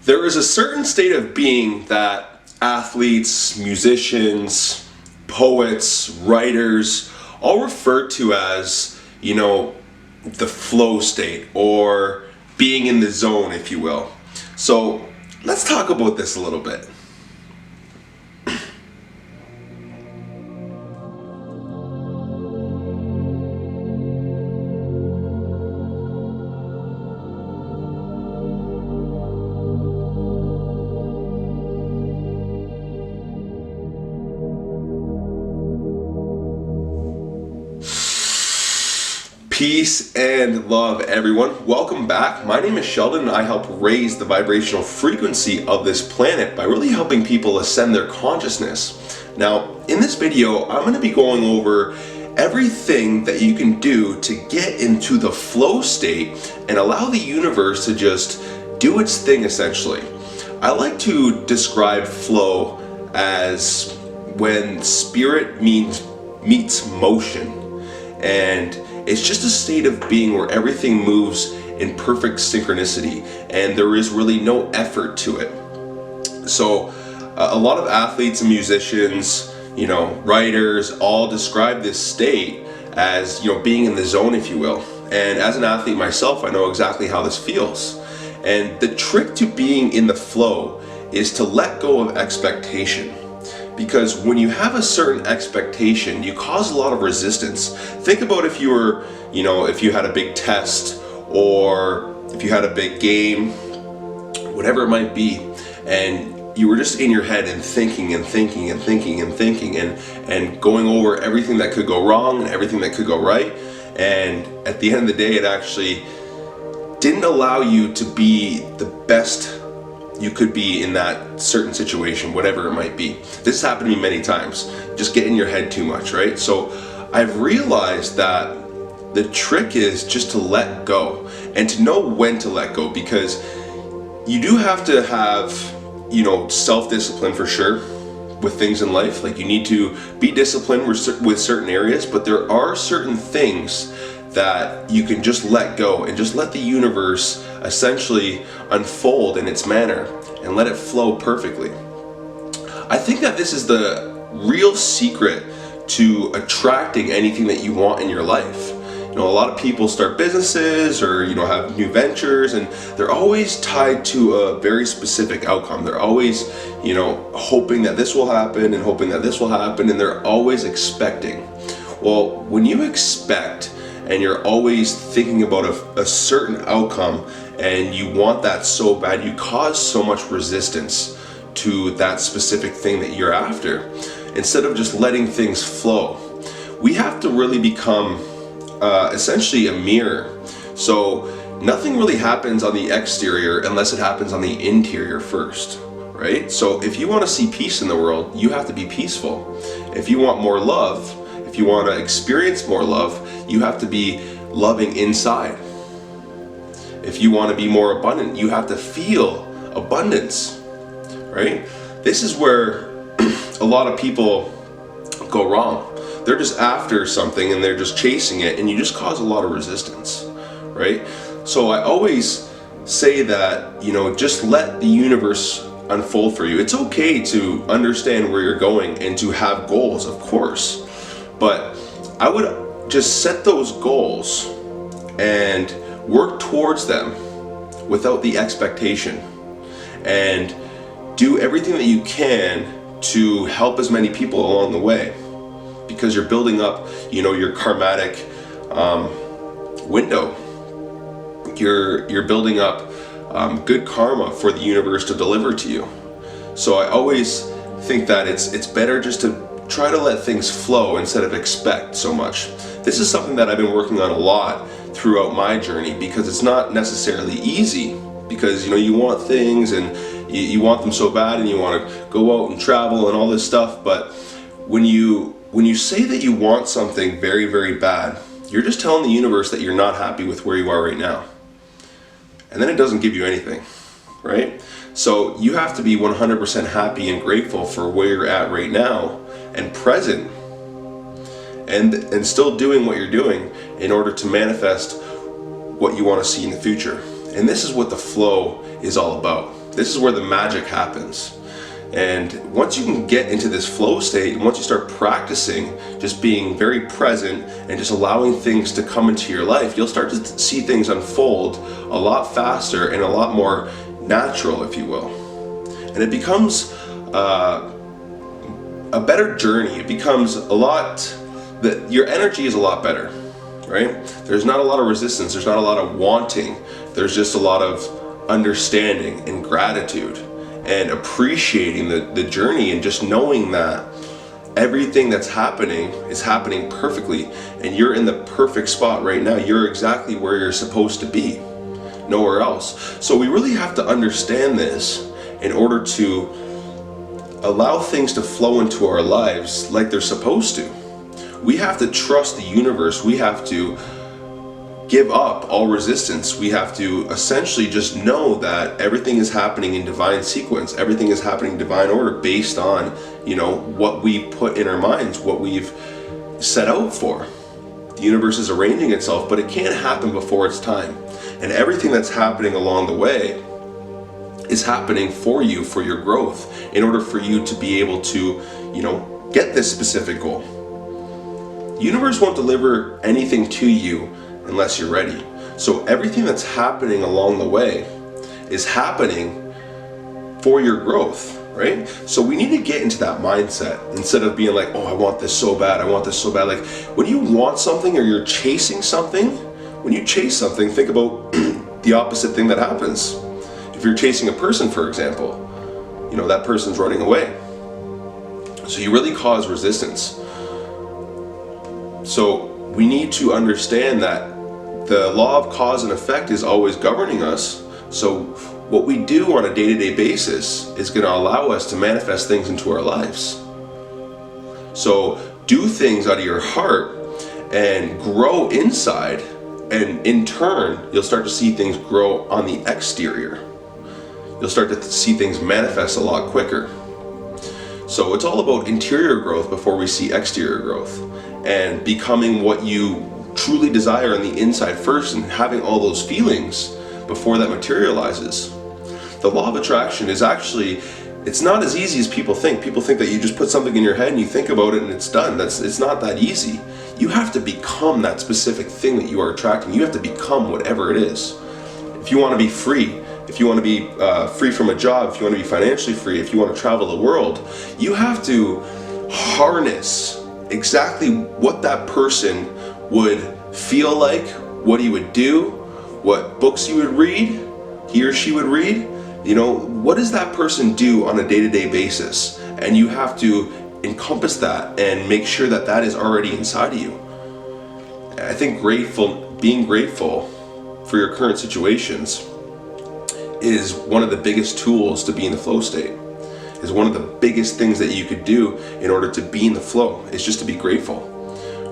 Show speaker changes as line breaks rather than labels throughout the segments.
There is a certain state of being that athletes, musicians, poets, writers all refer to as, the flow state, or being in the zone, if you will. So let's talk about this a little bit. Peace and love, everyone. Welcome back. My name is Sheldon and I help raise the vibrational frequency of this planet by really helping people ascend their consciousness. Now, in this video, I'm going to be going over everything that you can do to get into the flow state and allow the universe to just do its thing, essentially. I like to describe flow as when spirit meets motion, and it's just a state of being where everything moves in perfect synchronicity and there is really no effort to it. So a lot of athletes and musicians, writers, all describe this state as, being in the zone, if you will. And as an athlete myself, I know exactly how this feels. And the trick to being in the flow is to let go of expectation. Because when you have a certain expectation, you cause a lot of resistance. Think about if you were, if you had a big test or if you had a big game, whatever it might be, and you were just in your head and thinking and thinking and thinking and thinking and going over everything that could go wrong and everything that could go right. And at the end of the day, it actually didn't allow you to be the best you could be in that certain situation, whatever it might be. This has happened to me many times. Just get in your head too much, right? So I've realized that the trick is just to let go and to know when to let go, because you do have to have, self-discipline for sure with things in life. Like, you need to be disciplined with certain areas, but there are certain things that you can just let go and just let the universe essentially unfold in its manner and let it flow perfectly. I think that this is the real secret to attracting anything that you want in your life. A lot of people start businesses or have new ventures, and they're always tied to a very specific outcome. They're always hoping that this will happen and hoping that this will happen, and they're always expecting. Well, when you expect and you're always thinking about a certain outcome and you want that so bad, you cause so much resistance to that specific thing that you're after. Instead of just letting things flow, we have to really become essentially a mirror. So nothing really happens on the exterior unless it happens on the interior first, right? So if you want to see peace in the world, you have to be peaceful. If you want more love, if you want to experience more love, you have to be loving inside. If you want to be more abundant, you have to feel abundance, right? This is where a lot of people go wrong. They're just after something and they're just chasing it, and you just cause a lot of resistance, right? So I always say that, just let the universe unfold for you. It's okay to understand where you're going and to have goals, of course. But I would just set those goals and work towards them without the expectation, and do everything that you can to help as many people along the way, because you're building up, your karmatic window. You're building up good karma for the universe to deliver to you. So I always think that it's better just to try to let things flow instead of expect so much. This is something that I've been working on a lot throughout my journey, because it's not necessarily easy, because you want things and you want them so bad and you want to go out and travel and all this stuff, but when you say that you want something very, very bad, you're just telling the universe that you're not happy with where you are right now. And then it doesn't give you anything, right? So you have to be 100% happy and grateful for where you're at right now and present, and still doing what you're doing in order to manifest what you want to see in the future. And this is what the flow is all about. This is where the magic happens. And once you can get into this flow state, and once you start practicing just being very present and just allowing things to come into your life, you'll start to see things unfold a lot faster and a lot more natural, if you will. And it becomes a better journey. It becomes your energy is a lot better, right? There's not a lot of resistance. There's not a lot of wanting. There's just a lot of understanding and gratitude and appreciating the journey, and just knowing that everything that's happening is happening perfectly, and you're in the perfect spot right now. You're exactly where you're supposed to be, nowhere else. So we really have to understand this in order to allow things to flow into our lives like they're supposed to. We have to trust the universe. We have to give up all resistance. We have to essentially just know that everything is happening in divine sequence. Everything is happening in divine order based on, what we put in our minds, what we've set out for. The universe is arranging itself, but it can't happen before its time. And everything that's happening along the way is happening for you, for your growth, in order for you to be able to, get this specific goal. The universe won't deliver anything to you unless you're ready. So everything that's happening along the way is happening for your growth, right? So we need to get into that mindset instead of being like, oh, I want this so bad, I want this so bad. Like, when you want something or you're chasing something, when you chase something, think about the opposite thing that happens. If you're chasing a person, for example, that person's running away. So you really cause resistance. So we need to understand that the law of cause and effect is always governing us. So what we do on a day-to-day basis is going to allow us to manifest things into our lives. So do things out of your heart and grow inside, and in turn, you'll start to see things grow on the exterior. You'll start to see things manifest a lot quicker. So it's all about interior growth before we see exterior growth, and becoming what you truly desire on the inside first, and having all those feelings before that materializes. The law of attraction is actually, it's not as easy as people think. People think that you just put something in your head and you think about it and it's done. It's not that easy. You have to become that specific thing that you are attracting. You have to become whatever it is. If you want to be free, if you want to be free from a job, if you want to be financially free, if you want to travel the world, you have to harness exactly what that person would feel like, what he would do, what books he would read, he or she would read. What does that person do on a day-to-day basis? And you have to encompass that and make sure that that is already inside of you. I think being grateful for your current situations is one of the biggest tools to be in the flow state. Is one of the biggest things that you could do in order to be in the flow, is just to be grateful.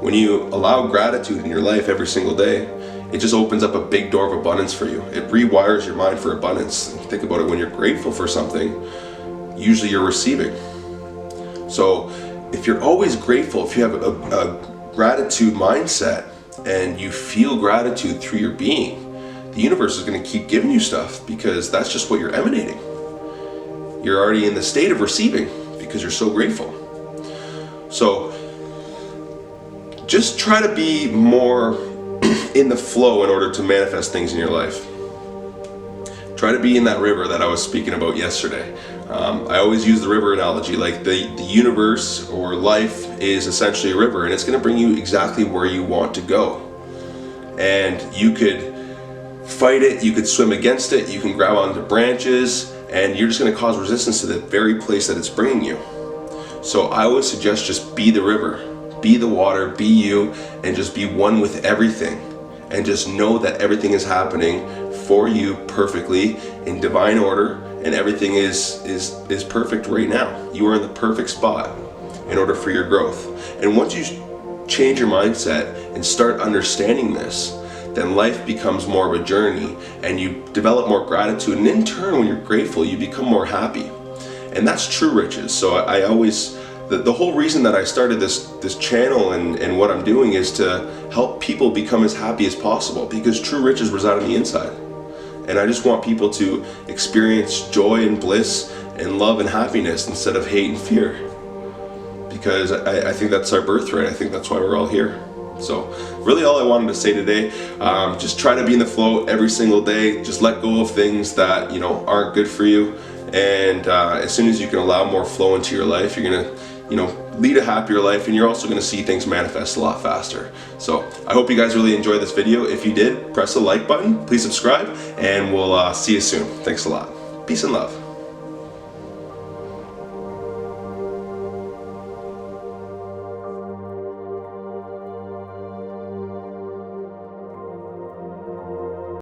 When you allow gratitude in your life every single day, it just opens up a big door of abundance for you. It rewires your mind for abundance. Think about it, when you're grateful for something, usually you're receiving. So if you're always grateful, if you have a gratitude mindset and you feel gratitude through your being, the universe is going to keep giving you stuff, because that's just what you're emanating. You're already in the state of receiving because you're so grateful. So just try to be more in the flow in order to manifest things in your life. Try to be in that river that I was speaking about yesterday. I always use the river analogy, like the universe or life is essentially a river, and it's going to bring you exactly where you want to go. And you could fight it, you could swim against it, you can grab onto branches, and you're just going to cause resistance to the very place that it's bringing you. So I would suggest just be the river, be the water, be you, and just be one with everything. And just know that everything is happening for you perfectly in divine order, and everything is perfect right now. You are in the perfect spot in order for your growth. And once you change your mindset and start understanding this, then life becomes more of a journey, and you develop more gratitude, and in turn, when you're grateful, you become more happy. And that's true riches. So I always, the whole reason that I started this channel and what I'm doing is to help people become as happy as possible, because true riches reside on the inside. And I just want people to experience joy and bliss and love and happiness instead of hate and fear. Because I think that's our birthright. I think that's why we're all here. So really all I wanted to say today, just try to be in the flow every single day. Just let go of things that, you know, aren't good for you. And as soon as you can allow more flow into your life, you're gonna, you know, lead a happier life, and you're also gonna see things manifest a lot faster. So I hope you guys really enjoyed this video. If you did, press the like button, please subscribe, and we'll see you soon. Thanks a lot. Peace and love.